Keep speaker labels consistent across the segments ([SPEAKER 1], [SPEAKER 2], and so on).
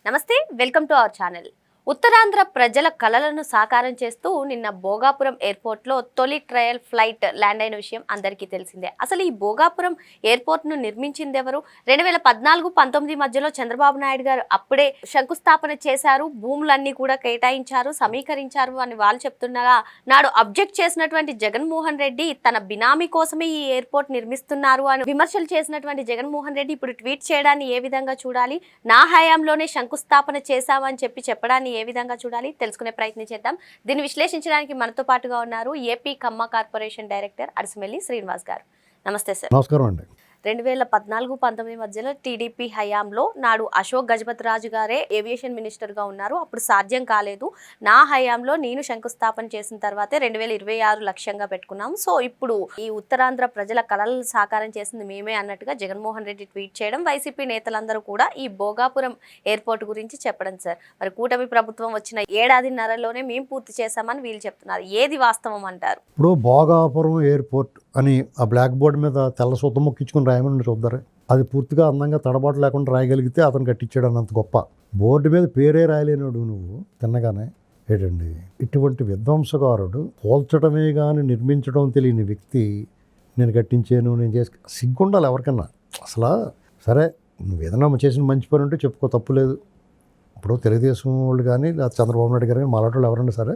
[SPEAKER 1] నమస్తే, welcome to our channel. Uttarandhra ప్రజల కలలను సాకారం చేస్తూ నిన్న భోగాపురం ఎయిర్పోర్ట్లో తొలి ట్రయల్ ఫ్లైట్ ల్యాండ్ అయిన విషయం అందరికీ తెలిసిందే. అసలు ఈ భోగాపురం ఎయిర్పోర్ట్ను నిర్మించింది ఎవరు? 2014-19 మధ్యలో చంద్రబాబు నాయుడు గారు అప్పుడే శంకుస్థాపన చేశారు, భూములన్నీ కూడా కేటాయించారు, సమీకరించారు అని వాళ్ళు చెప్తుండగా, నాడు అబ్జెక్ట్ చేసినటువంటి జగన్మోహన్ రెడ్డి తన బినామీ కోసమే ఈ ఎయిర్పోర్ట్ నిర్మిస్తున్నారు అని విమర్శలు చేసినటువంటి జగన్మోహన్ రెడ్డి ఇప్పుడు ట్వీట్ చేయడాన్ని ఏ విధంగా చూడాలి? నా హయాంలోనే శంకుస్థాపన చేశామని చెప్పడాన్ని ఏ విధంగా చూడాలి తెలుసుకునే ప్రయత్నం చేద్దాం. దీన్ని విశ్లేషించడానికి మనతో పాటుగా ఉన్నారు ఏపీ కమ్మ కార్పొరేషన్ డైరెక్టర్ అరిసిమెల్లి శ్రీనివాస్ గారు. నమస్తే సార్.
[SPEAKER 2] నమస్కారం అండి.
[SPEAKER 1] 2014-19 మధ్యలో టీడీపీ హయాంలో నాడు అశోక్ గజపతి రాజు గారే ఏవియేషన్ మినిస్టర్గా ఉన్నారు. అప్పుడు సాధ్యం కాలేదు. నా హయాంలో నేను శంకుస్థాపన చేసిన తర్వాతే 2026 లక్ష్యంగా పెట్టుకున్నాం. సో ఇప్పుడు ఈ ఉత్తరాంధ్ర ప్రజల కలలను సాకారం చేసింది మేమే అన్నట్టుగా జగన్మోహన్ రెడ్డి ట్వీట్ చేయడం, వైసీపీ నేతలందరూ కూడా ఈ భోగాపురం ఎయిర్పోర్ట్ గురించి చెప్పడం. సార్, మరి కూటమి ప్రభుత్వం వచ్చిన ఏడాదిన్నరలోనే మేము పూర్తి చేశామని వీళ్ళు చెప్తున్నారు. ఏది వాస్తవం అంటారు?
[SPEAKER 2] ఇప్పుడు భోగాపురం ఎయిర్పోర్ట్ అని ఆ బ్లాక్ బోర్డ్ మీద తెల్ల సుత్త మొక్కించుకుని రాయమని చూద్దారు. అది పూర్తిగా అందంగా తడబాటు లేకుండా రాయగలిగితే అతను కట్టించాడు అన్నంత గొప్ప. బోర్డు మీద పేరే రాయలేనాడు నువ్వు తిన్నగానే ఏంటండి. ఇటువంటి విధ్వంసకారుడు, పోల్చడమే కానీ నిర్మించడం తెలియని వ్యక్తి నేను కట్టించాను, నేను చేసి సిగ్గుండాలి ఎవరికన్నా. అసలు సరే, నువ్వు ఏదైనా చేసిన మంచి పని ఉంటే చెప్పుకో, తప్పు లేదు. ఇప్పుడు తెలుగుదేశం వాళ్ళు కానీ లేదా చంద్రబాబు నాయుడు గారు కానీ మాలాంటి వాళ్ళు ఎవరైనా సరే,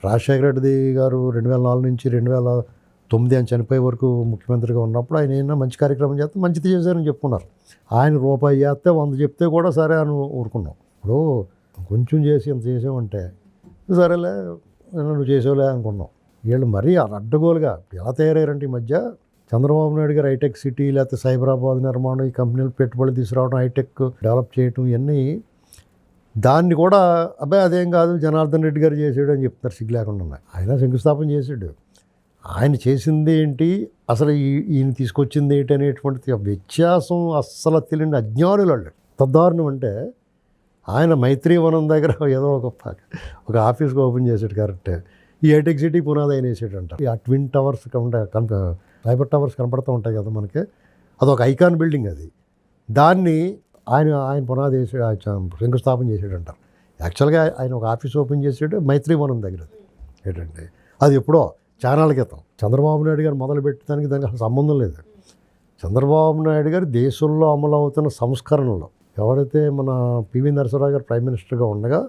[SPEAKER 2] రాజశేఖర రెడ్డి గారు 2004 నుంచి 2009 అని చనిపోయే వరకు ముఖ్యమంత్రిగా ఉన్నప్పుడు ఆయన ఏమైనా మంచి కార్యక్రమం చేస్తే మంచిది చేశారని చెప్పుకున్నారు. ఆయన రూపాయి చేస్తే 100 చెప్తే కూడా సరే అని ఊరుకున్నాం. ఇప్పుడు కొంచెం చేసి ఇంత చేసామంటే సరేలే నువ్వు చేసేవులే అనుకున్నాం. వీళ్ళు మరీ అడ్డగోలుగా ఎలా తయారయ్యారంటే ఈ మధ్య చంద్రబాబు నాయుడు గారు హైటెక్ సిటీ లేకపోతే సైబరాబాద్ నిర్మాణం, ఈ కంపెనీలు పెట్టుబడులు తీసుకురావడం, హైటెక్ డెవలప్ చేయటం, ఇవన్నీ దాన్ని కూడా అబ్బాయి అదేం కాదు జనార్దన్ రెడ్డి గారు చేసాడు అని చెప్తున్నారు సిగ్గు లేకుండా. ఆయన శంకుస్థాపన చేసాడు. ఆయన చేసింది ఏంటి, అసలు ఈయన తీసుకొచ్చింది ఏంటి అనేటువంటి వ్యత్యాసం అస్సలు తెలియని అజ్ఞానులు వాళ్ళు. తద్దారుణం అంటే ఆయన మైత్రీవనం దగ్గర ఏదో ఒక ఆఫీస్కి ఓపెన్ చేసాడు. కరెక్ట్, ఈ హైటెక్ సిటీ పునాది ఆయన వేసాడంట. ఆ ట్విన్ టవర్స్ ఫైబర్ టవర్స్ కనపడుతూ ఉంటాయి కదా మనకి, అదొక ఐకాన్ బిల్డింగ్. అది దాన్ని ఆయన పునాది వేసి శంకుస్థాపన చేసాడంట. యాక్చువల్గా ఆయన ఒక ఆఫీస్ ఓపెన్ చేసాడు మైత్రీవనం దగ్గర. ఏంటంటే అది ఎప్పుడో చానాల క్రితం చంద్రబాబు నాయుడు గారు మొదలుపెట్టడానికి దానికి అసలు సంబంధం లేదు. చంద్రబాబు నాయుడు గారు దేశంలో అమలు అవుతున్న సంస్కరణలు, ఎవరైతే మన పివి నరసింహరావు గారు ప్రైమ్ మినిస్టర్గా ఉండగా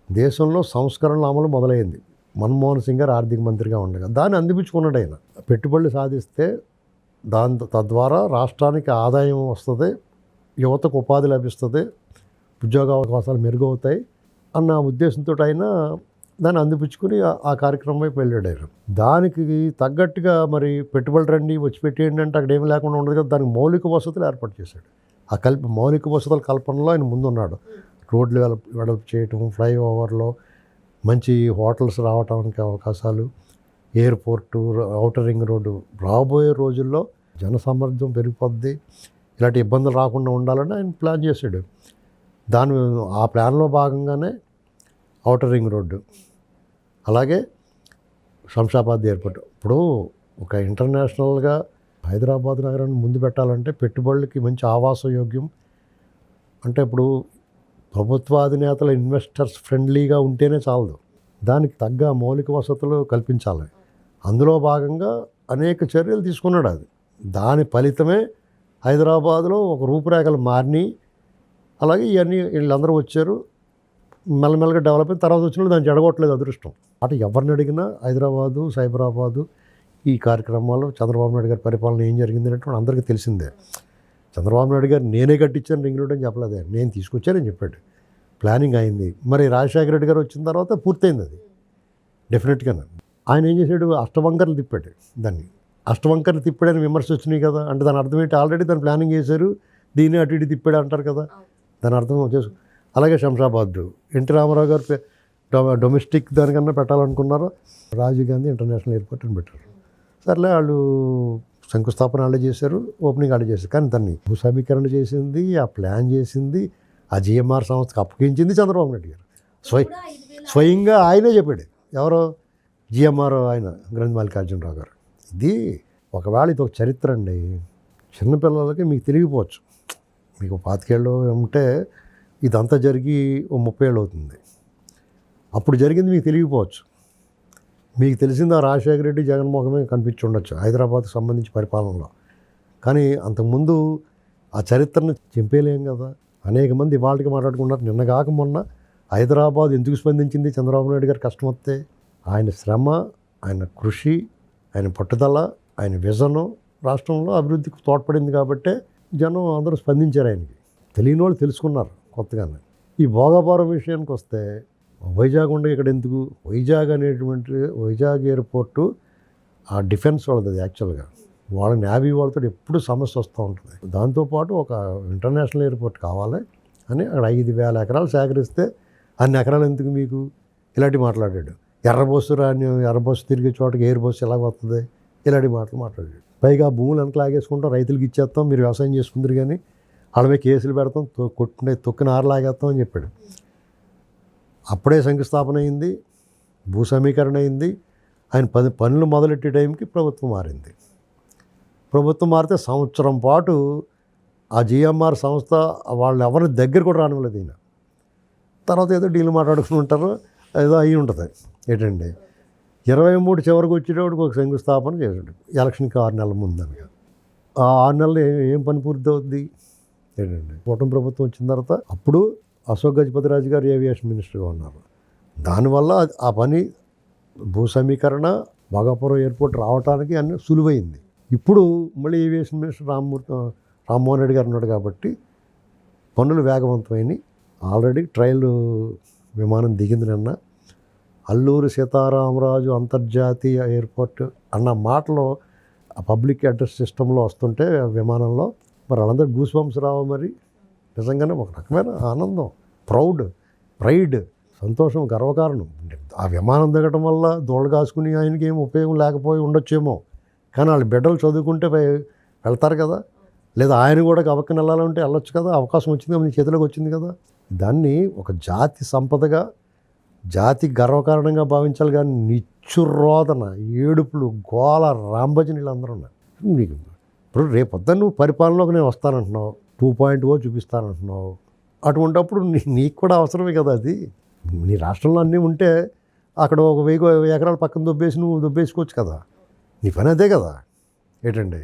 [SPEAKER 2] దేశంలో సంస్కరణల అమలు మొదలైంది. మన్మోహన్ సింగ్ గారు ఆర్థిక మంత్రిగా ఉండగా దాన్ని అందిపుచ్చుకున్నాడు. ఆయన పెట్టుబడులు సాధిస్తే తద్వారా రాష్ట్రానికి ఆదాయం వస్తుంది, యువతకు ఉపాధి లభిస్తుంది, ఉద్యోగ అవకాశాలు మెరుగవుతాయి అన్న ఉద్దేశంతో ఆయన దాన్ని అందిపుచ్చుకుని ఆ కార్యక్రమం వైపు వెళ్ళాడు. ఆయన దానికి తగ్గట్టుగా మరి పెట్టుబడులు రండి వచ్చి పెట్టేయండి అంటే అక్కడ ఏమి లేకుండా ఉండదు కదా, దానికి మౌలిక వసతులు ఏర్పాటు చేశాడు. ఆ మౌలిక వసతుల కల్పనలో ఆయన ముందున్నాడు. రోడ్లు వెడల్పు చేయటం, ఫ్లైఓవర్లో మంచి హోటల్స్ రావడానికి అవకాశాలు, ఎయిర్పోర్టు, ఔటర్ రింగ్ రోడ్డు. రాబోయే రోజుల్లో జనసామర్థ్యం పెరిగిపోద్ది, ఇలాంటి ఇబ్బందులు రాకుండా ఉండాలని ఆయన ప్లాన్ చేశాడు. ఆ ప్లాన్లో భాగంగానే ఔటర్ రింగ్ రోడ్డు, అలాగే శంషాబాద్ ఎయిర్పోర్ట్. ఇప్పుడు ఒక ఇంటర్నేషనల్గా హైదరాబాద్ నగరాన్ని ముందు పెట్టాలంటే పెట్టుబడులకి మంచి ఆవాస యోగ్యం అంటే ఇప్పుడు ప్రభుత్వాధినేతల ఇన్వెస్టర్స్ ఫ్రెండ్లీగా ఉంటేనే చాలదు, దానికి తగ్గ మౌలిక వసతులు కల్పించాలి. అందులో భాగంగా అనేక చర్యలు తీసుకున్నాడు. అది దాని ఫలితమే హైదరాబాద్లో ఒక రూపురేఖలు మారినాయి. అలాగే ఇవన్నీ వీళ్ళందరూ వచ్చారు, మెల్లమెల్లగా డెవలప్ అయిన తర్వాత వచ్చిన దాన్ని జడగొట్టలేదు అదృష్టం. అటు ఎవరిని అడిగినా హైదరాబాదు, సైబరాబాదు ఈ కార్యక్రమాల్లో చంద్రబాబు నాయుడు గారి పరిపాలన ఏం జరిగింది అనేటువంటి అందరికీ తెలిసిందే. చంద్రబాబు నాయుడు గారు నేనే కట్టించాను రింగ్ రోడ్ అని చెప్పలేదు, నేను తీసుకొచ్చానని చెప్పాడు. ప్లానింగ్ అయింది. మరి రాజశేఖర రెడ్డి గారు వచ్చిన తర్వాత పూర్తయింది అది డెఫినెట్గా. ఆయన ఏం చేశాడు, అష్టవంకర్లు తిప్పాడు. దాన్ని అష్టవంకర్లు తిప్పాడని విమర్శ వచ్చినాయి కదా. అంటే దాని అర్థం ఏంటి, ఆల్రెడీ దాన్ని ప్లానింగ్ చేశారు, దీన్ని అటు ఇటు తిప్పాడు అంటారు కదా, దాని అర్థం చేసు. అలాగే శంషాబాద్ ఎన్టీ రామారావు గారు డొమెస్టిక్ దానికన్నా పెట్టాలనుకున్నారు, రాజీవ్ గాంధీ ఇంటర్నేషనల్ ఎయిర్పోర్ట్ అని పెట్టారు. సర్లే, వాళ్ళు శంకుస్థాపన వాళ్ళే చేశారు, ఓపెనింగ్ వాళ్ళే చేశారు. కానీ దాన్ని భూసమీకరణ చేసింది, ఆ ప్లాన్ చేసింది, ఆ జిఎంఆర్ సంస్థకు అప్పగించింది చంద్రబాబు నాయుడు గారు. స్వయంగా ఆయనే చెప్పాడు. ఎవరో జిఎంఆర్ ఆయన గ్రంథి మల్లికార్జునరావు గారు. ఇది ఒకవేళ ఇది ఒక చరిత్ర అండి. చిన్నపిల్లలకి మీకు తెలియకపోవచ్చు, మీకు 25 ఏళ్ళు ఉంటే ఇదంతా జరిగి ఓ 30 ఏళ్ళు అవుతుంది. అప్పుడు జరిగింది మీకు తెలియకపోవచ్చు. మీకు తెలిసింది ఆ రాజశేఖర రెడ్డి, జగన్మోహన్ కనిపించి ఉండొచ్చు హైదరాబాద్కి సంబంధించి పరిపాలనలో. కానీ అంతకుముందు ఆ చరిత్రను చింపేయలేం కదా. అనేక మంది ఇవాళకి మాట్లాడుకున్నారు. నిన్న కాక మొన్న హైదరాబాద్ ఎందుకు స్పందించింది చంద్రబాబు నాయుడు గారు కష్టం వస్తే? ఆయన శ్రమ, ఆయన కృషి, ఆయన పట్టుదల, ఆయన విజను రాష్ట్రంలో అభివృద్ధికి తోడ్పడింది కాబట్టే జనం అందరూ స్పందించారు ఆయనకి. తెలియని వాళ్ళు తెలుసుకున్నారు కొత్తగానే. ఈ భోగాపురం విషయానికి వస్తే వైజాగ్ ఉండే ఇక్కడ ఎందుకు? వైజాగ్ ఎయిర్పోర్టు ఆ డిఫెన్స్ వాళ్ళది అది యాక్చువల్గా. వాళ్ళ నేవీ వాళ్ళతో ఎప్పుడు సమస్య వస్తూ ఉంటుంది. దాంతోపాటు ఒక ఇంటర్నేషనల్ ఎయిర్పోర్ట్ కావాలి అని అక్కడ 5,000 ఎకరాలు సేకరిస్తే అన్ని ఎకరాలు ఎందుకు మీకు? ఇలాంటి మాట్లాడాడు. ఎర్రబస్సు తిరిగే చోటకి ఎయిర్ బస్సు ఎలా వస్తుంది? ఇలాంటి మాటలు మాట్లాడాడు. పైగా భూములు వెనక లాగేసుకుంటాం, రైతులకు ఇచ్చేస్తాం, మీరు వ్యవసాయం చేసుకుందరు కానీ వాళ్ళమే కేసులు పెడతాం, తొక్కిన ఆరు లాగేస్తాం అని చెప్పాడు. అప్పుడే శంకుస్థాపన అయింది, భూ సమీకరణ అయింది. ఆయన పనులు మొదలెట్టే టైంకి ప్రభుత్వం మారింది. ప్రభుత్వం మారితే సంవత్సరం పాటు ఆ జిఎంఆర్ సంస్థ వాళ్ళు ఎవరి దగ్గర కూడా రానివ్వలేదు ఈయన. తర్వాత ఏదో డీల్ మాట్లాడుకుని ఉంటారు, ఏదో అయ్యి ఉంటుంది. ఏంటండి 23 చివరికి వచ్చేటప్పుడు ఒక శంకుస్థాపన చేశాడు ఎలక్షన్కి 6 నెలల ముందనగా. ఆ 6 నెలలు ఏం పని పూర్తి అవుద్ది? ఏంటండి కూటమి ప్రభుత్వం వచ్చిన తర్వాత అప్పుడు అశోక్ గజపతిరాజు గారు ఏవియేషన్ మినిస్టర్గా ఉన్నారు. దానివల్ల ఆ పని భూ సమీకరణ భోగాపురం ఎయిర్పోర్ట్ రావడానికి అన్నీ సులువైంది. ఇప్పుడు మళ్ళీ ఏవియేషన్ మినిస్టర్ రామ్మోహన్ రెడ్డి గారు ఉన్నాడు కాబట్టి పనులు వేగవంతమైనవి. ఆల్రెడీ ట్రయల్ విమానం దిగింది నిన్న. అల్లూరి సీతారామరాజు అంతర్జాతీయ ఎయిర్పోర్ట్ అన్న మాటలో ఆ పబ్లిక్ అడ్రస్ సిస్టంలో వస్తుంటే విమానంలో మరి వాళ్ళందరూ గూస్ బంప్స్ రావు. మరి నిజంగానే ఒక రకమైన ఆనందం, ప్రైడ్, సంతోషం, గర్వకారణం. ఆ విమానం దిగటం వల్ల దోళ్ళు కాసుకుని ఆయనకి ఏం ఉపయోగం లేకపోయి ఉండొచ్చేమో, కానీ వాళ్ళు బిడ్డలు చదువుకుంటే వెళ్తారు కదా. లేదా ఆయన కూడా గవక్కన వెళ్ళాలంటే వెళ్ళొచ్చు కదా. అవకాశం వచ్చింది కదా, మీ చేతిలోకి వచ్చింది కదా. దాన్ని ఒక జాతి సంపదగా, జాతి గర్వకారణంగా భావించాలి. కానీ నిచ్చురోదన, ఏడుపులు, గోల, రాంభజనీలు అందరూ ఉన్నారు. నీకు ఇప్పుడు రేపొద్దున నువ్వు పరిపాలనలోకి నేను వస్తానంటున్నావు, 2.0 చూపిస్తానంటున్నావు. అటువంటిప్పుడు నీకు కూడా అవసరమే కదా అది. నీ రాష్ట్రంలో అన్నీ ఉంటే అక్కడ ఒక 1000 ఎకరాలు పక్కన దొబ్బేసి నువ్వు దొబ్బేసుకోవచ్చు కదా. నీ పని అదే కదా. ఏంటండి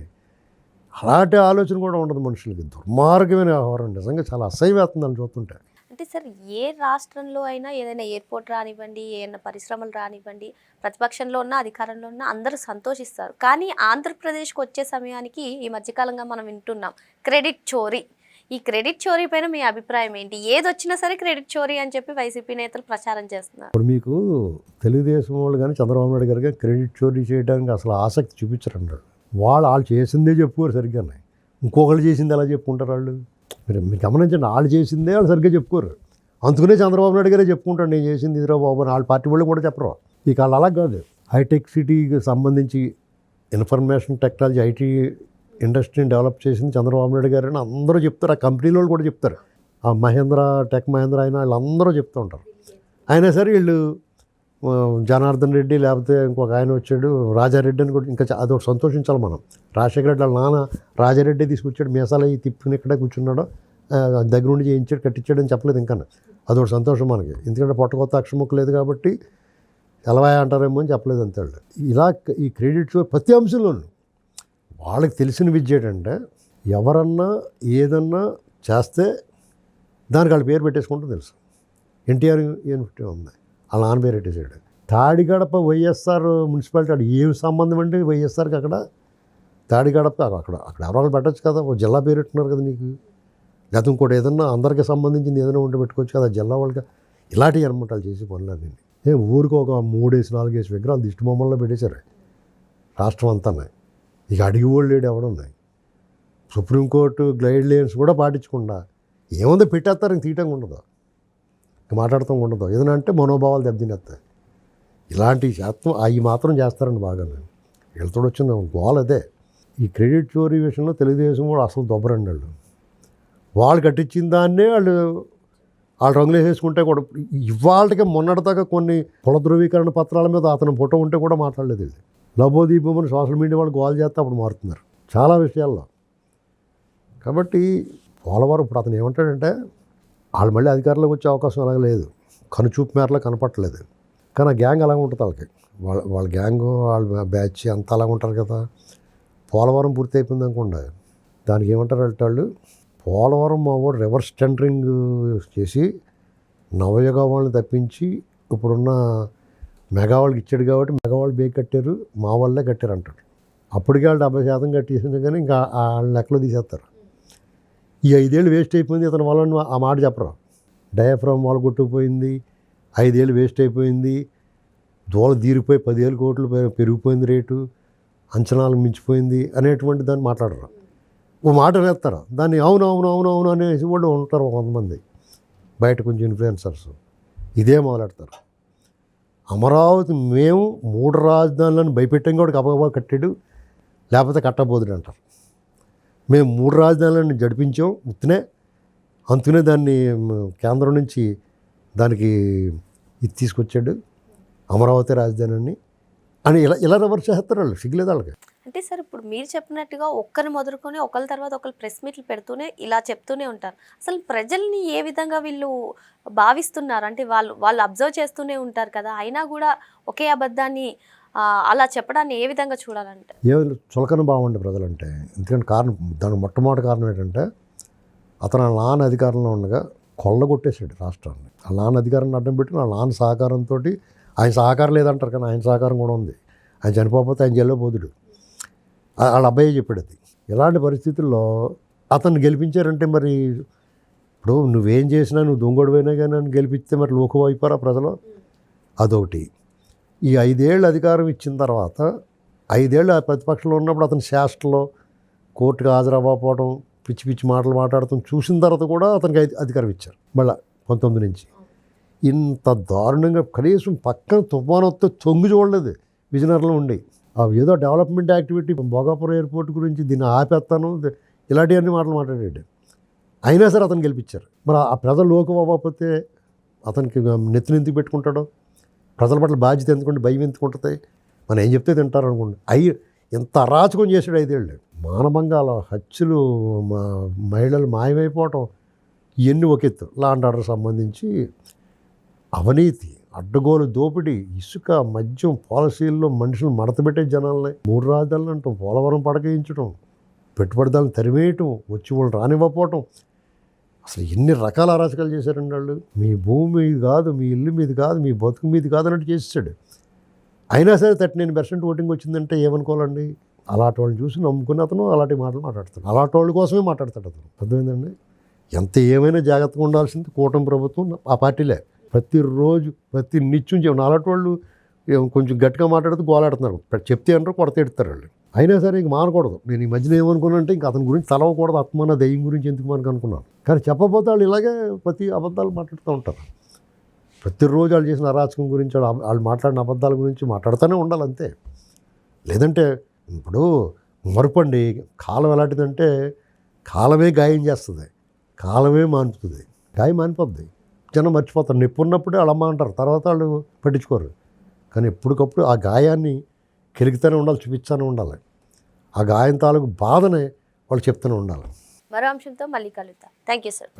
[SPEAKER 2] అలాంటి ఆలోచన కూడా ఉండదు మనుషులకి. దుర్మార్గమైన వ్యవహారం. నిజంగా చాలా అసహ్యవేస్తుంది అని చూస్తుంటే.
[SPEAKER 1] అంటే సార్, ఏ రాష్ట్రంలో అయినా ఏదైనా ఎయిర్పోర్ట్ రానివ్వండి, ఏదైనా పరిశ్రమలు రానివ్వండి, ప్రతిపక్షంలో ఉన్న అధికారంలో ఉన్న అందరూ సంతోషిస్తారు. కానీ ఆంధ్రప్రదేశ్కి వచ్చే సమయానికి ఈ మధ్యకాలంగా మనం వింటున్నాం క్రెడిట్ చోరీ. ఈ క్రెడిట్ చోరీ పైన మీ అభిప్రాయం ఏంటి? ఏది వచ్చినా సరే క్రెడిట్ చోరీ అని చెప్పి వైసీపీ నేతలు ప్రచారం చేస్తున్నారు.
[SPEAKER 2] ఇప్పుడు మీకు తెలుగుదేశం వాళ్ళు కానీ చంద్రబాబు నాయుడు గారు కానీ క్రెడిట్ చోరీ చేయడానికి అసలు ఆసక్తి చూపించరంటారు. వాళ్ళు చేసిందే చెప్పుకోరు సరిగ్గానే. ఇంకొకళ్ళు చేసింది ఎలా చెప్పుకుంటారు వాళ్ళు? మీరు గమనించండి, వాళ్ళు చేసిందే వాళ్ళు సరిగ్గా చెప్పుకోరు. అందుకనే చంద్రబాబు నాయుడు గారే చెప్పుకుంటాడు నేను చేసింది ఇదిరా బాబు అని. వాళ్ళ పార్టీ వాళ్ళు కూడా చెప్పరు. ఇక వాళ్ళు అలా కాదు. హైటెక్ సిటీకి సంబంధించి ఇన్ఫర్మేషన్ టెక్నాలజీ, ఐటీ ఇండస్ట్రీని డెవలప్ చేసింది చంద్రబాబు నాయుడు గారు అని అందరూ చెప్తారు. ఆ కంపెనీల వాళ్ళు కూడా చెప్తారు. ఆ టెక్ మహేంద్ర అయినా వాళ్ళందరూ చెప్తూ ఉంటారు. అయినా సరే వీళ్ళు జనార్దన్ రెడ్డి లేకపోతే ఇంకొక ఆయన వచ్చాడు రాజారెడ్డి అని కూడా, ఇంకా అదొకటి సంతోషించాలి మనం. రాజశేఖర రెడ్డి వాళ్ళ నాన్న రాజారెడ్డి తీసుకొచ్చాడు, మీసాలు అవి తిప్పుకుని ఇక్కడే కూర్చున్నాడు, దగ్గర నుండి చేయించాడు, కట్టించాడు అని చెప్పలేదు ఇంకా. అదొకటి సంతోషం మనకి. ఎందుకంటే పొట్టకొత్త అక్షముక్కు లేదు కాబట్టి ఎలవాయ అంటారేమో అని చెప్పలేదు అంతే. ఇలా ఈ క్రెడిట్స్ ప్రతి అంశంలోనూ వాళ్ళకి తెలిసిన విద్య ఏంటంటే ఎవరన్నా ఏదన్నా చేస్తే దానికి వాళ్ళ పేరు పెట్టేసుకుంటూ తెలుసు. ఎన్టీఆర్ యూనివర్సిటీ ఉంది, వాళ్ళ నాన్న పేరు పెట్టేసాడు. తాడిగడప వైఎస్ఆర్ మున్సిపాలిటీ అక్కడ ఏం సంబంధం అంటే వైఎస్ఆర్కి అక్కడ తాడిగడప అక్కడ ఎవరు పెట్టచ్చు కదా. ఒక జిల్లా పేరు పెట్టున్నారు కదా నీకు. లేదా ఇంకోటి ఏదన్నా అందరికీ సంబంధించింది ఏదైనా ఉంటే పెట్టుకోవచ్చు కదా జిల్లా వాళ్ళకి. ఇలాంటివి అనమాట వాళ్ళు చేసే పనులన్నీ. ఊరికి ఒక 3-4 విగ్రహాలు దిష్టి బొమ్మల్లో పెట్టేశారు రాష్ట్రం అంతా. ఇక అడిగి వాళ్ళు లేడు ఎవడున్నాయి. సుప్రీంకోర్టు గైడ్ లైన్స్ కూడా పాటించకుండా ఏముందో పెట్టేస్తారు, ఇంక తీయటంగా ఉండదు, ఇంక మాట్లాడటం ఉండదు. ఏదైనా అంటే మనోభావాలు దెబ్బతినేస్తాయి. ఇలాంటి శాతం అవి మాత్రం చేస్తారండి బాగా. వీళ్ళతో వచ్చిన గోల్ అదే. ఈ క్రెడిట్ చోరీ విషయంలో తెలుగుదేశం కూడా అసలు దొబ్బరండి. వాళ్ళు కట్టించిన దాన్నే వాళ్ళు రంగులు వేసుకుంటే కూడా ఇవాళకి మొన్నటిదాకా కొన్ని కుల ధృవీకరణ పత్రాల మీద అతను ఫోటో ఉంటే కూడా మాట్లాడలేదు. ఇది లబోదీపమని సోషల్ మీడియా వాళ్ళు గోల్ చేస్తే అప్పుడు మారుతున్నారు చాలా విషయాల్లో. కాబట్టి పోలవరం ఇప్పుడు అతను ఏమంటాడంటే వాళ్ళు మళ్ళీ అధికారంలోకి వచ్చే అవకాశం అలాగే లేదు, కనుచూపు మేరలో కనపట్టలేదు. కానీ ఆ గ్యాంగ్ అలాగే ఉంటుంది వాళ్ళకి, వాళ్ళ గ్యాంగ్ వాళ్ళ బ్యాచ్ అంతా అలాగ ఉంటారు కదా. పోలవరం పూర్తి అయిపోయింది అనుకోండి, దానికి ఏమంటారు అంటే వాళ్ళు, పోలవరం మా వాడు రివర్స్ టెండరింగ్ చేసి నవయుగ వాళ్ళని తప్పించి ఇప్పుడున్న మెగా వాళ్ళకి ఇచ్చాడు కాబట్టి మెగా వాళ్ళు బేగ్ కట్టారు, మా వాళ్ళే కట్టారు అంటాడు. అప్పటికే వాళ్ళు 70% కట్టేసింది, కానీ ఇంకా వాళ్ళ లెక్కలో తీసేస్తారు. ఈ 5 ఏళ్ళు వేస్ట్ అయిపోయింది ఇతని వాళ్ళని ఆ మాట చెప్పరు. డయాఫ్రామ్ వాళ్ళు కొట్టుకుపోయింది, 5 ఏళ్ళు వేస్ట్ అయిపోయింది, దూల తీరిపోయి 10,000 కోట్లు పెరిగిపోయింది రేటు, అంచనాలు మించిపోయింది అనేటువంటి దాన్ని మాట్లాడరు. ఓ మాట వేస్తారు, దాన్ని అవును అవును అవును అవును అనేసి వాళ్ళు ఉంటారు కొంతమంది బయట కొంచెం ఇన్ఫ్లుయెన్సర్స్, ఇదే మొదలెడతారు. అమరావతి మేము 3 రాజధానులను భయపెట్టాం కూడా గబగబా కట్టాడు, లేకపోతే కట్టబోదుడు అంటారు. మేము 3 రాజధానులను జడిపించాం ఉత్తినే, అందుకనే దాన్ని కేంద్రం నుంచి దానికి ఇది తీసుకొచ్చాడు అమరావతి రాజధాని అని ఇలా రివర్స్ చేస్తారు వాళ్ళు, సిగ్గులేదు వాళ్ళకి.
[SPEAKER 1] అంటే సార్ ఇప్పుడు మీరు చెప్పినట్టుగా ఒక్కరిని మొదలుకొని ఒకరి తర్వాత ఒకరు ప్రెస్ మీట్లు పెడుతూనే ఇలా చెప్తూనే ఉంటారు. అసలు ప్రజల్ని ఏ విధంగా వీళ్ళు భావిస్తున్నారు అంటే వాళ్ళు అబ్జర్వ్ చేస్తూనే ఉంటారు కదా, అయినా కూడా ఒకే అబద్ధాన్ని అలా చెప్పడాన్ని ఏ విధంగా చూడాలంటే?
[SPEAKER 2] చులకన బాగుండే ప్రజలంటే, ఎందుకంటే కారణం, దానికి మొట్టమొదటి కారణం ఏంటంటే అతను వాళ్ళ నాన్న అధికారంలో ఉండగా కొల్లగొట్టేశాడు రాష్ట్రాన్ని. వాళ్ళ నాన్న అధికారాన్ని అడ్డం పెట్టి వాళ్ళ నాన్న సహకారంతో, ఆయన సహకారం లేదంటారు కానీ ఆయన సహకారం కూడా ఉంది. ఆయన చనిపోతే ఆయన జైల్లో పోదుడు, వాళ్ళ అబ్బాయి చెప్పాడు అది. ఇలాంటి పరిస్థితుల్లో అతన్ని గెలిపించారంటే మరి ఇప్పుడు నువ్వేం చేసినా, నువ్వు దొంగోడిపోయినా కానీ నన్ను గెలిపిస్తే మరి లోకం అయిపోరా ప్రజలు, అదొకటి. ఈ 5 ఏళ్ళు అధికారం ఇచ్చిన తర్వాత 5 ఏళ్ళు ఆ ప్రతిపక్షంలో ఉన్నప్పుడు అతని శాస్త్రలో కోర్టుకు హాజరవ్వకపోవడం, పిచ్చి పిచ్చి మాటలు మాట్లాడటం చూసిన తర్వాత కూడా అతనికి అధికారం ఇచ్చారు మళ్ళీ 19 నుంచి. ఇంత దారుణంగా కనీసం పక్కన తుఫాను వస్తే తొంగి చూడలేదు విజయనగరంలో ఉండి. ఏదో డెవలప్మెంట్ యాక్టివిటీ భోగాపురం ఎయిర్పోర్ట్ గురించి దీన్ని ఆపేస్తాను ఇలాంటివన్నీ మాటలు మాట్లాడాడు. అయినా సరే అతను గెలిపించారు. మరి ఆ ప్రజలు లోకం అవ్వకపోతే అతనికి నెత్తినెందుకు పెట్టుకుంటాడో, ప్రజల పట్ల బాధ్యత ఎందుకుంటే భయం ఎందుకు ఉంటుంది, మనం ఏం చెప్తే తింటారు అనుకోండి. ఎంత అరాచకం చేశాడు 5 ఏళ్ళు. మానభంగాలు, హత్యలు, మహిళలు మాయమైపోవటం, ఇవన్నీ ఒక ఎత్తు. లాండ్ ఆర్డర్ సంబంధించి అవినీతి, అడ్డగోలు దోపిడీ, ఇసుక, మద్యం పాలసీల్లో మనుషులు మడతపెట్టే జనాలని, 3 రాజధానులు అంటాం, పోలవరం పడకేయించడం, పెట్టుబడిదారులను తరివేయటం, వచ్చి వాళ్ళు రానివ్వకపోవటం, అసలు ఎన్ని రకాల అరాచకాలు చేశారండి వాళ్ళు. మీ భూమి మీది కాదు, మీ ఇల్లు మీది కాదు, మీ బతుకు మీది కాదు అన్నట్టు చేసేసాడు. అయినా సరే 39% ఓటింగ్ వచ్చిందంటే ఏమనుకోవాలండి. అలాంటి వాళ్ళని చూసి నమ్ముకుని అతను అలాంటి మాటలు మాట్లాడతాడు. అలాంటి వాళ్ళ కోసమే మాట్లాడతాడు అతను. అర్థమైందండి. ఎంత ఏమైనా జాగ్రత్తగా ఉండాల్సింది కూటమి ప్రభుత్వం, ఆ పార్టీలే. ప్రతిరోజు ప్రతి నిత్యం అలాంటి వాళ్ళు కొంచెం గట్టిగా మాట్లాడుతూ గోలాడుతున్నారు. చెప్తే అంటారు, కొడత ఎడతారు వాళ్ళు. అయినా సరే ఇంక మానకూడదు. నేను ఈ మధ్యన ఏమనుకున్నానంటే ఇంక అతని గురించి తలవకూడదు, ఆత్మన దయ్యం గురించి ఎందుకు మనకు అనుకున్నాను. కానీ చెప్పబోతే వాళ్ళు ఇలాగే ప్రతి అబద్ధాలు మాట్లాడుతూ ఉంటారు. ప్రతిరోజు వాళ్ళు చేసిన అరాచకం గురించి, వాళ్ళు మాట్లాడిన అబద్ధాల గురించి మాట్లాడుతూనే ఉండాలి అంతే. లేదంటే ఇప్పుడు మరుపండి, కాలం ఎలాంటిదంటే కాలమే గాయం చేస్తుంది, కాలమే మాన్పుతుంది. గాయం మానిపోద్ది, జనం మర్చిపోతారు. నొప్పి ఉన్నప్పుడే వాళ్ళమ్మ అంటారు, తర్వాత వాళ్ళు పట్టించుకోరు. కానీ ఎప్పటికప్పుడు ఆ గాయాన్ని కెలుగుతూనే ఉండాలి, చూపిస్తూనే ఉండాలి. ఆ గాయం తాలూకు బాధనే వాళ్ళు చెప్తూనే ఉండాలి.
[SPEAKER 1] మరో అంశంతో మళ్ళీ కలుద్దాం. Thank you sir.